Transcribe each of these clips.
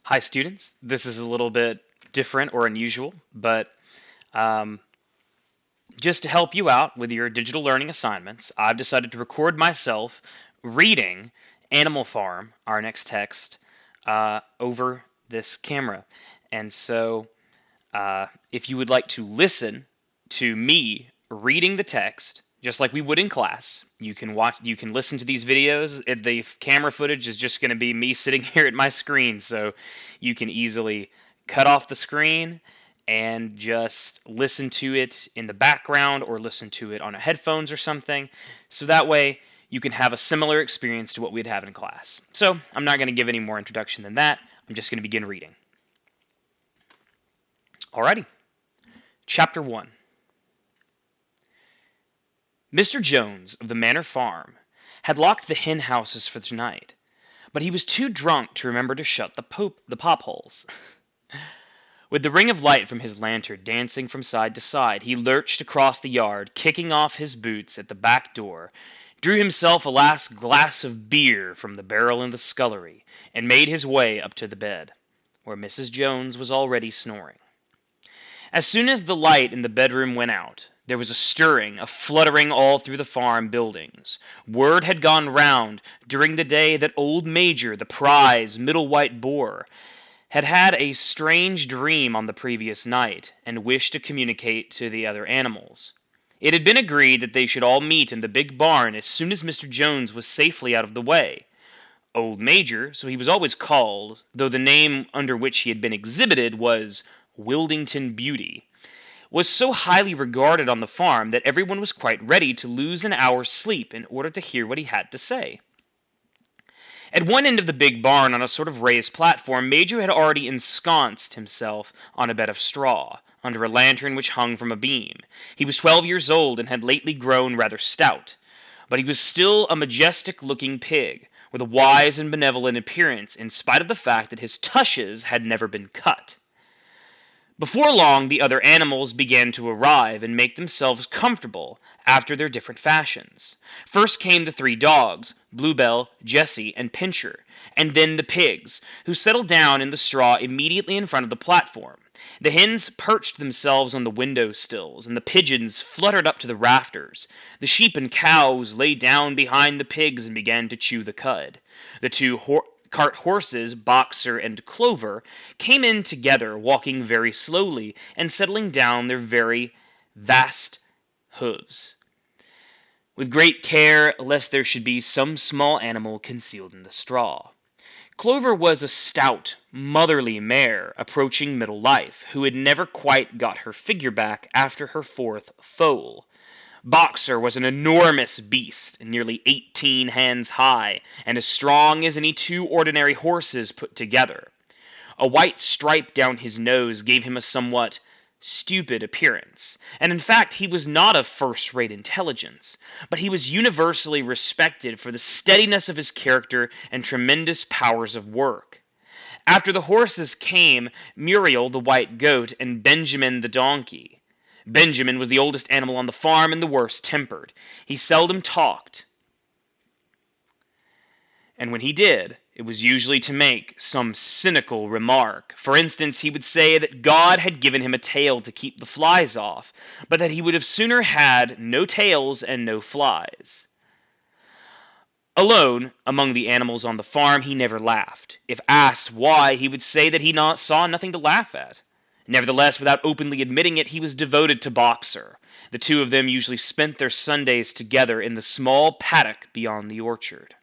Hi, students. This is a little bit different or unusual, but um, just to help you out with your digital learning assignments, I've decided to record myself reading Animal Farm, our next text, over this camera. And so, if you would like to listen to me reading the text, just like we would in class, you can listen to these videos. The camera footage is just going to be me sitting here at my screen, so you can easily cut off the screen and just listen to it in the background or listen to it on a headphones or something. So that way you can have a similar experience to what we'd have in class. So I'm not going to give any more introduction than that. I'm just going to begin reading. Alrighty. Chapter 1. Mr. Jones of the Manor Farm had locked the hen houses for the night, but he was too drunk to remember to shut the pop holes. With the ring of light from his lantern dancing from side to side, he lurched across the yard, kicking off his boots at the back door, drew himself a last glass of beer from the barrel in the scullery, and made his way up to the bed, where Mrs. Jones was already snoring. As soon as the light in the bedroom went out, there was a stirring, a fluttering all through the farm buildings. Word had gone round during the day that old Major, the prize middle white boar, had had a strange dream on the previous night, and wished to communicate to the other animals. It had been agreed that they should all meet in the big barn as soon as Mr. Jones was safely out of the way. Old Major, so he was always called, though the name under which he had been exhibited was Wildington Beauty, was so highly regarded on the farm that everyone was quite ready to lose an hour's sleep in order to hear what he had to say. At one end of the big barn, on a sort of raised platform, Major had already ensconced himself on a bed of straw, under a lantern which hung from a beam. He was 12 years old, and had lately grown rather stout, but he was still a majestic-looking pig, with a wise and benevolent appearance, in spite of the fact that his tushes had never been cut. Before long the other animals began to arrive and make themselves comfortable after their different fashions. First came the 3 dogs, Bluebell, Jessie, and Pincher, and then the pigs, who settled down in the straw immediately in front of the platform. The hens perched themselves on the window sills, and the pigeons fluttered up to the rafters. The sheep and cows lay down behind the pigs and began to chew the cud. The two cart horses, Boxer and Clover, came in together, walking very slowly, and settling down their very vast hooves, with great care lest there should be some small animal concealed in the straw. Clover was a stout, motherly mare, approaching middle life, who had never quite got her figure back after her 4th foal. Boxer was an enormous beast, nearly 18 hands high, and as strong as any 2 ordinary horses put together. A white stripe down his nose gave him a somewhat stupid appearance, and in fact he was not of first-rate intelligence, but he was universally respected for the steadiness of his character and tremendous powers of work. After the horses came Muriel the white goat and Benjamin the donkey. Benjamin was the oldest animal on the farm and the worst tempered. He seldom talked, and when he did, it was usually to make some cynical remark. For instance, he would say that God had given him a tail to keep the flies off, but that he would have sooner had no tails and no flies. Alone, among the animals on the farm, he never laughed. If asked why, he would say that he saw nothing to laugh at. Nevertheless, without openly admitting it, he was devoted to Boxer. The two of them usually spent their Sundays together in the small paddock beyond the orchard,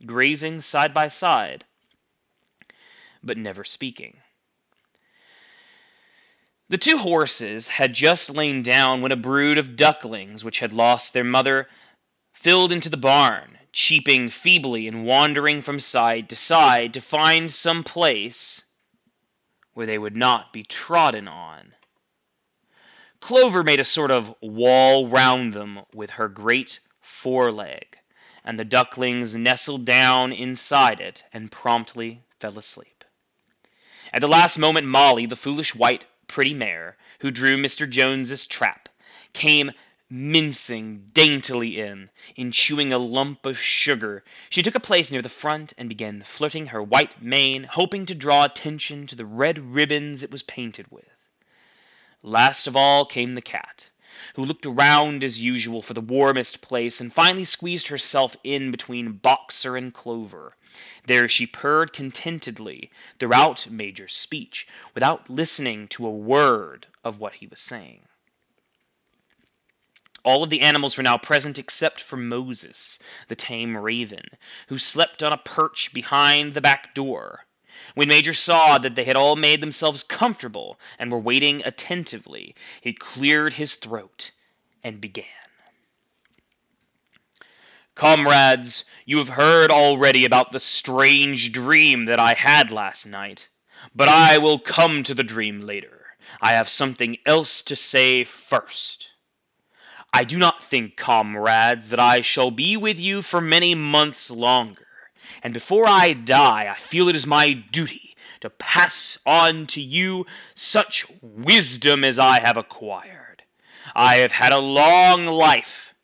grazing side by side, but never speaking. The 2 horses had just lain down when a brood of ducklings, which had lost their mother, filled into the barn, cheeping feebly and wandering from side to side to find some place where they would not be trodden on. Clover made a sort of wall round them with her great foreleg, and the ducklings nestled down inside it and promptly fell asleep. At the last moment Molly, the foolish white pretty mare, who drew Mr. Jones's trap, came Mincing daintily in chewing a lump of sugar, she took a place near the front and began flirting her white mane, hoping to draw attention to the red ribbons it was painted with. Last of all came the cat, who looked around as usual for the warmest place and finally squeezed herself in between Boxer and Clover. There she purred contentedly throughout Major's speech, without listening to a word of what he was saying. All of the animals were now present except for Moses, the tame raven, who slept on a perch behind the back door. When Major saw that they had all made themselves comfortable and were waiting attentively, he cleared his throat and began. Comrades, you have heard already about the strange dream that I had last night, but I will come to the dream later. I have something else to say first. I do not think, comrades, that I shall be with you for many months longer, and before I die I feel it is my duty to pass on to you such wisdom as I have acquired. I have had a long life.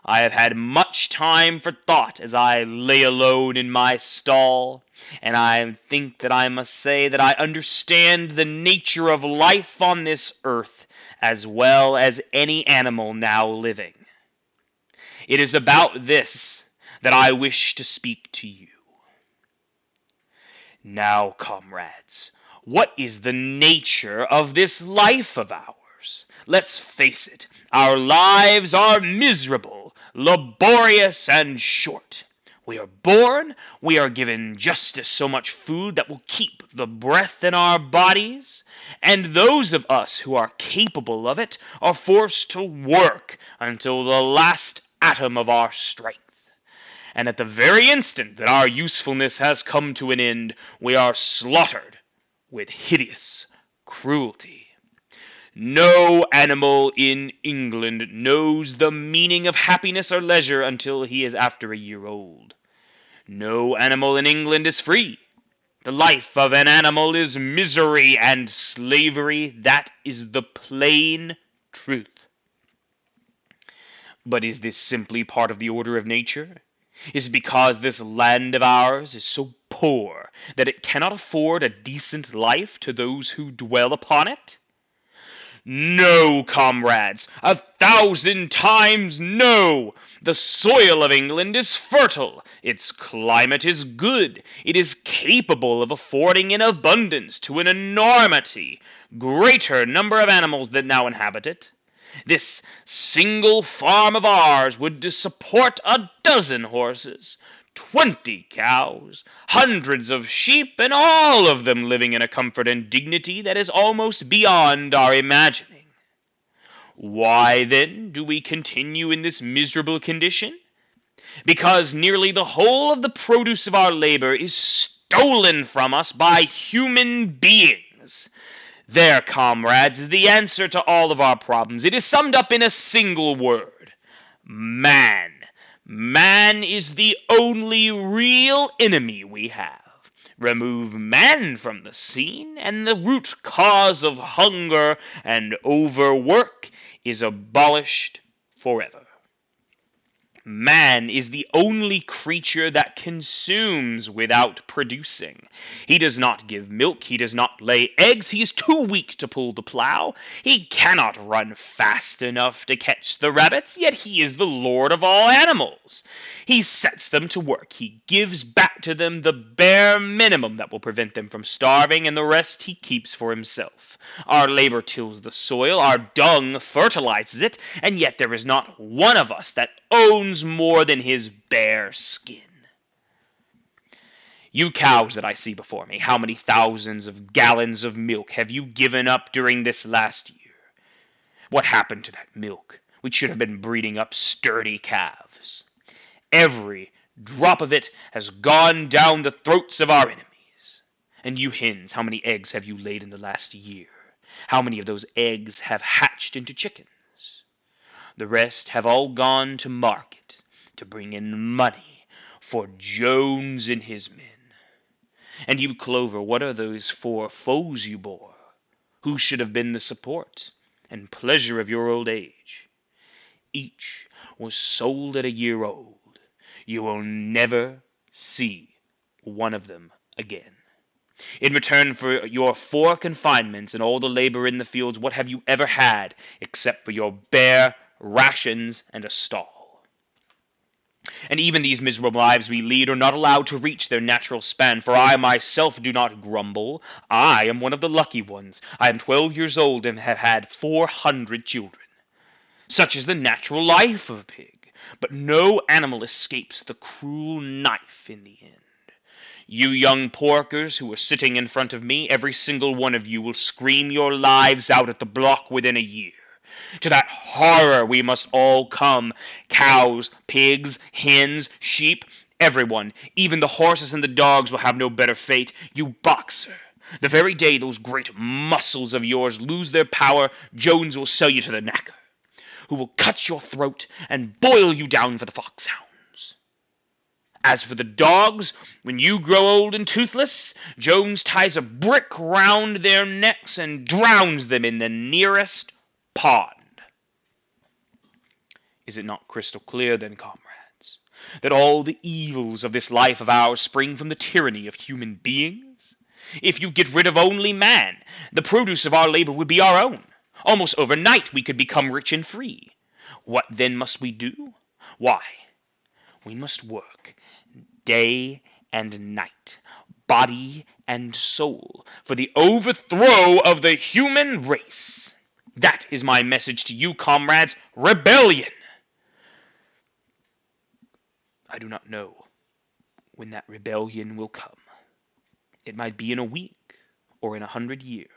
I have had much time for thought as I lay alone in my stall, and I think that I must say that I understand the nature of life on this earth as well as any animal now living. It is about this that I wish to speak to you. Now, comrades, what is the nature of this life of ours? Let's face it, our lives are miserable, laborious, and short. We are born, we are given just so much food that will keep the breath in our bodies, and those of us who are capable of it are forced to work until the last atom of our strength. And at the very instant that our usefulness has come to an end, we are slaughtered with hideous cruelty. No animal in England knows the meaning of happiness or leisure until he is after a year old. No animal in England is free. The life of an animal is misery and slavery. That is the plain truth. But is this simply part of the order of nature? Is it because this land of ours is so poor that it cannot afford a decent life to those who dwell upon it? No, comrades, 1,000 times no! The soil of England is fertile, its climate is good, it is capable of affording in abundance to an enormity greater number of animals that now inhabit it. This single farm of ours would support 12 horses, 20 cows, hundreds of sheep, and all of them living in a comfort and dignity that is almost beyond our imagining. Why, then, do we continue in this miserable condition? Because nearly the whole of the produce of our labor is stolen from us by human beings. There, comrades, is the answer to all of our problems. It is summed up in a single word: man. Man is the only real enemy we have. Remove man from the scene, and the root cause of hunger and overwork is abolished forever. Man is the only creature that consumes without producing. He does not give milk, he does not lay eggs, he is too weak to pull the plow, he cannot run fast enough to catch the rabbits, yet he is the lord of all animals. He sets them to work, he gives back to them the bare minimum that will prevent them from starving, and the rest he keeps for himself. Our labor tills the soil, our dung fertilizes it, and yet there is not one of us that owns more than his bare skin. You cows that I see before me, how many thousands of gallons of milk have you given up during this last year? What happened to that milk, which should have been breeding up sturdy calves? Every drop of it has gone down the throats of our enemies. And you hens, how many eggs have you laid in the last year? How many of those eggs have hatched into chickens? The rest have all gone to market to bring in money for Jones and his men. And you, Clover, what are those 4 foes you bore? Who should have been the support and pleasure of your old age? Each was sold at a year old. You will never see one of them again. In return for your 4 confinements and all the labor in the fields, what have you ever had except for your bare rations and a stall? And even these miserable lives we lead are not allowed to reach their natural span, for I myself do not grumble. I am one of the lucky ones. I am 12 years old and have had 400 children. Such is the natural life of a pig, but no animal escapes the cruel knife in the end. You young porkers who are sitting in front of me, every single one of you will scream your lives out at the block within a year. To that horror we must all come. Cows, pigs, hens, sheep, everyone, even the horses and the dogs will have no better fate. You boxer, the very day those great muscles of yours lose their power, Jones will sell you to the knacker, who will cut your throat and boil you down for the foxhounds. As for the dogs, when you grow old and toothless, Jones ties a brick round their necks and drowns them in the nearest pond. Is it not crystal clear, then, comrades, that all the evils of this life of ours spring from the tyranny of human beings? If you get rid of only man, the produce of our labor would be our own. Almost overnight we could become rich and free. What then must we do? Why, we must work day and night, body and soul, for the overthrow of the human race. That is my message to you, comrades. Rebellion! I do not know when that rebellion will come. It might be in a week or in 100 years.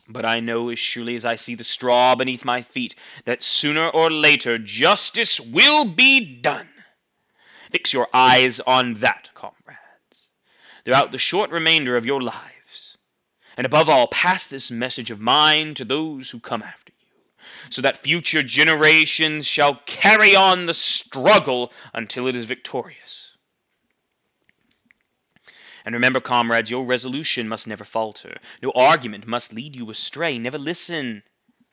But I know as surely as I see the straw beneath my feet that sooner or later justice will be done. Fix your eyes on that, comrades, throughout the short remainder of your lives. And above all, pass this message of mine to those who come after you, so that future generations shall carry on the struggle until it is victorious. And remember, comrades, your resolution must never falter. No argument must lead you astray. Never listen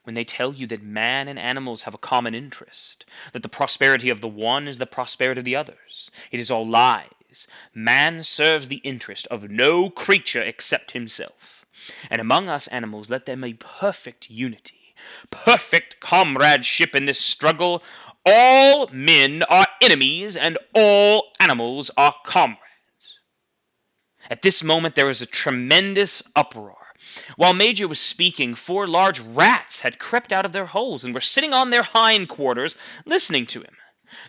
when they tell you that man and animals have a common interest, that the prosperity of the one is the prosperity of the others. It is all lies. Man serves the interest of no creature except himself. And among us animals let there be perfect unity, perfect comradeship in this struggle. All men are enemies, and all animals are comrades. At this moment there was a tremendous uproar. While Major was speaking, 4 large rats had crept out of their holes and were sitting on their hindquarters, listening to him.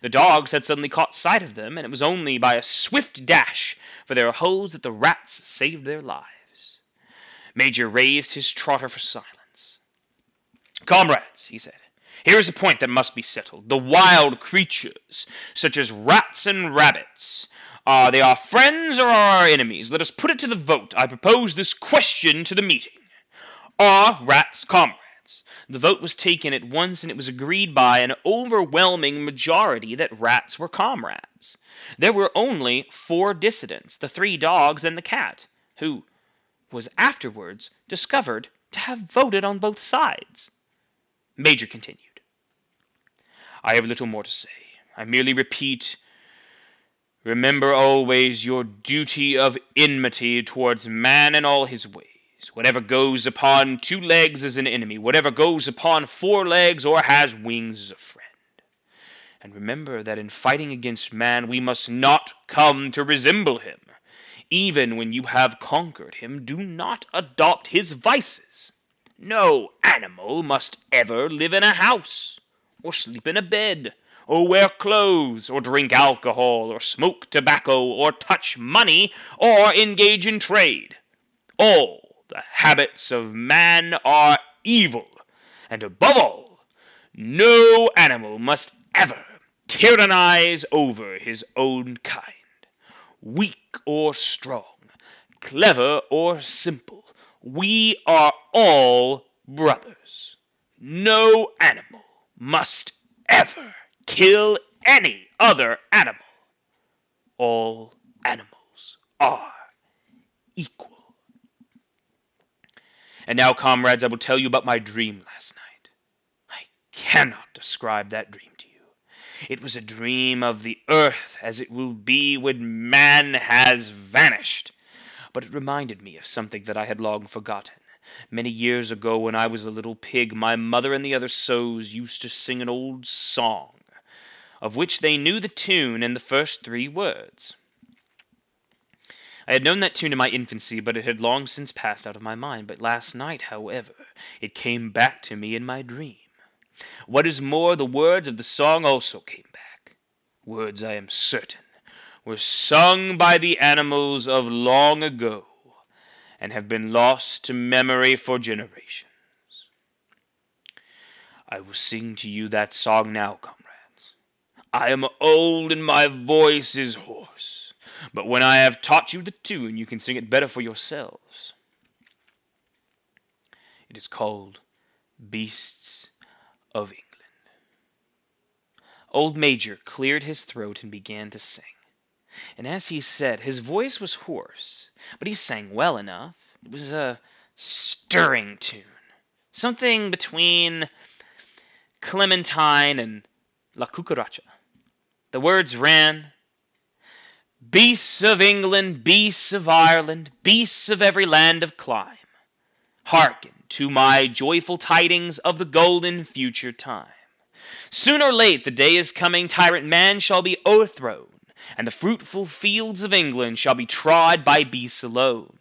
The dogs had suddenly caught sight of them, and it was only by a swift dash for their holes that the rats saved their lives. Major raised his trotter for silence. "Comrades," he said, "here is a point that must be settled. The wild creatures, such as rats and rabbits, are they our friends or our enemies? Let us put it to the vote. I propose this question to the meeting. Are rats comrades?" The vote was taken at once, and it was agreed by an overwhelming majority that rats were comrades. There were only 4 dissidents, the 3 dogs and the cat, who was afterwards discovered to have voted on both sides. Major continued, "I have little more to say. I merely repeat, remember always your duty of enmity towards man and all his ways. Whatever goes upon 2 legs is an enemy. Whatever goes upon 4 legs or has wings is a friend. And remember that in fighting against man we must not come to resemble him. Even when you have conquered him, do not adopt his vices. No animal must ever live in a house, or sleep in a bed, or wear clothes, or drink alcohol, or smoke tobacco, or touch money, or engage in trade. All the habits of man are evil, and above all, no animal must ever tyrannize over his own kind. Weak or strong, clever or simple, we are all brothers. No animal must ever kill any other animal. All animals are equal. And now, comrades, I will tell you about my dream last night. I describe that dream to you. It was a dream of the earth as it will be when man has vanished. But it reminded me of something that I had long forgotten. Many years ago, when I was a little pig, my mother and the other sows used to sing an old song, of which they knew the tune and the first 3 words. I had known that tune in my infancy, but it had long since passed out of my mind. But last night, however, it came back to me in my dream. What is more, the words of the song also came back. Words, I am certain, were sung by the animals of long ago, and have been lost to memory for generations. I will sing to you that song now, comrades. I am old and my voice is hoarse. But when I have taught you the tune, you can sing it better for yourselves. It is called Beasts of England. Old Major cleared his throat and began to sing. And as he said, his voice was hoarse, but he sang well enough. It was a stirring tune, something between Clementine and La Cucaracha. The words ran, Beasts of England, beasts of Ireland, beasts of every land of clime, hearken to my joyful tidings of the golden future time. Soon or late the day is coming, tyrant man shall be o'erthrown, and the fruitful fields of England shall be trod by beasts alone.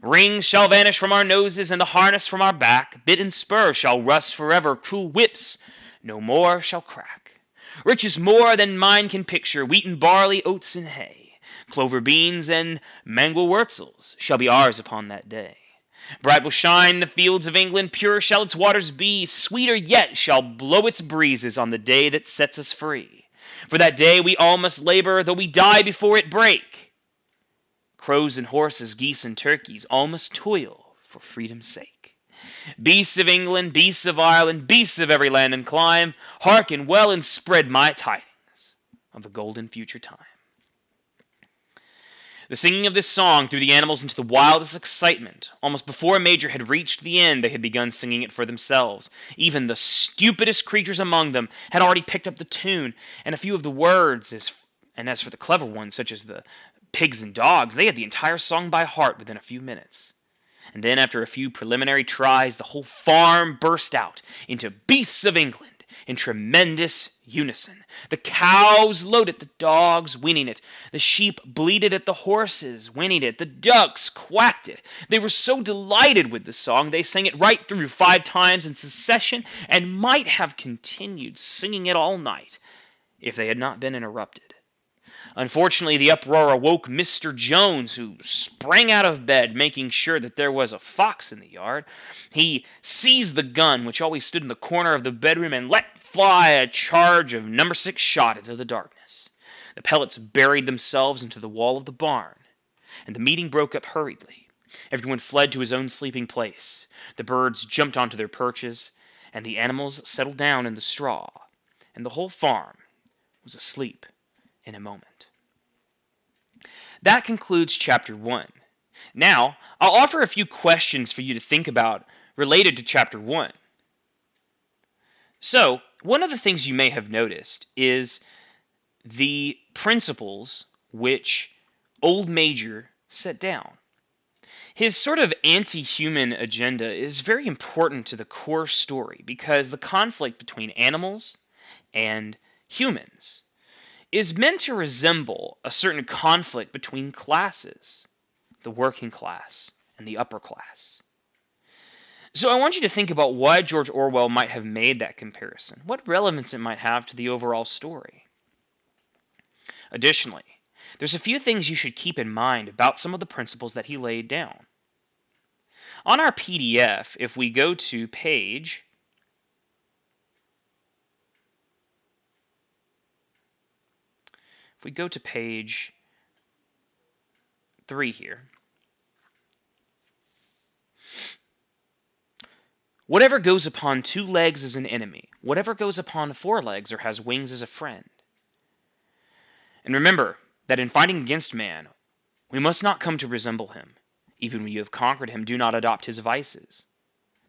Rings shall vanish from our noses, and the harness from our back, bit and spur shall rust forever, cruel whips no more shall crack. Riches more than mine can picture, wheat and barley, oats and hay, clover beans and mangel wurzels shall be ours upon that day. Bright will shine the fields of England, pure shall its waters be, sweeter yet shall blow its breezes on the day that sets us free. For that day we all must labor, though we die before it break. Crows and horses, geese and turkeys, all must toil for freedom's sake. Beasts of England, beasts of Ireland, beasts of every land and clime, hearken well and spread my tidings of the golden future time. The singing of this song threw the animals into the wildest excitement. Almost before Major had reached the end, they had begun singing it for themselves. Even the stupidest creatures among them had already picked up the tune and a few of the words, and as for the clever ones, such as the pigs and dogs, they had the entire song by heart within a few minutes. And then, after a few preliminary tries, the whole farm burst out into Beasts of England in tremendous unison. The cows lowed it, the dogs whinnied it, the sheep bleated at the horses whinnied it, the ducks quacked it. They were so delighted with the song, they sang it right through 5 times in succession, and might have continued singing it all night if they had not been interrupted. Unfortunately, the uproar awoke Mr. Jones, who sprang out of bed, making sure that there was a fox in the yard. He seized the gun, which always stood in the corner of the bedroom, and let fly a charge of number 6 shot into the darkness. The pellets buried themselves into the wall of the barn, and the meeting broke up hurriedly. Everyone fled to his own sleeping place. The birds jumped onto their perches, and the animals settled down in the straw, and the whole farm was asleep in a moment. That concludes Chapter 1. Now, I'll offer a few questions for you to think about related to Chapter 1. So, one of the things you may have noticed is the principles which Old Major set down. His sort of anti-human agenda is very important to the core story because the conflict between animals and humans is meant to resemble a certain conflict between classes, the working class and the upper class. So I want you to think about why George Orwell might have made that comparison, what relevance it might have to the overall story. Additionally, there's a few things you should keep in mind about some of the principles that he laid down. On our PDF, if we go to page 3 here. Whatever goes upon 2 legs is an enemy. Whatever goes upon 4 legs or has wings is a friend. And remember that in fighting against man, we must not come to resemble him. Even when you have conquered him, do not adopt his vices.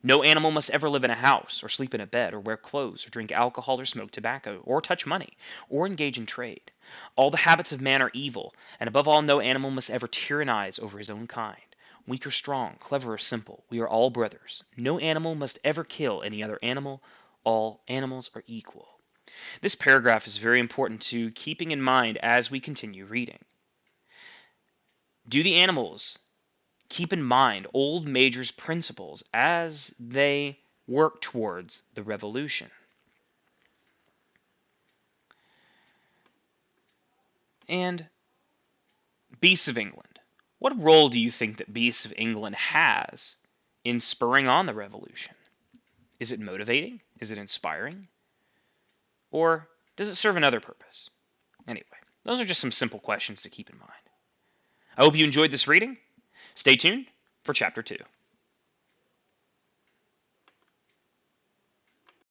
No animal must ever live in a house, or sleep in a bed, or wear clothes, or drink alcohol, or smoke tobacco, or touch money, or engage in trade. All the habits of man are evil, and above all, no animal must ever tyrannize over his own kind. Weak or strong, clever or simple, we are all brothers. No animal must ever kill any other animal. All animals are equal. This paragraph is very important to keeping in mind as we continue reading. Do the animals keep in mind Old Major's principles as they work towards the revolution? And Beasts of England. What role do you think that Beasts of England has in spurring on the revolution? Is it motivating? Is it inspiring? Or does it serve another purpose? Anyway, those are just some simple questions to keep in mind. I hope you enjoyed this reading. Stay tuned for Chapter 2.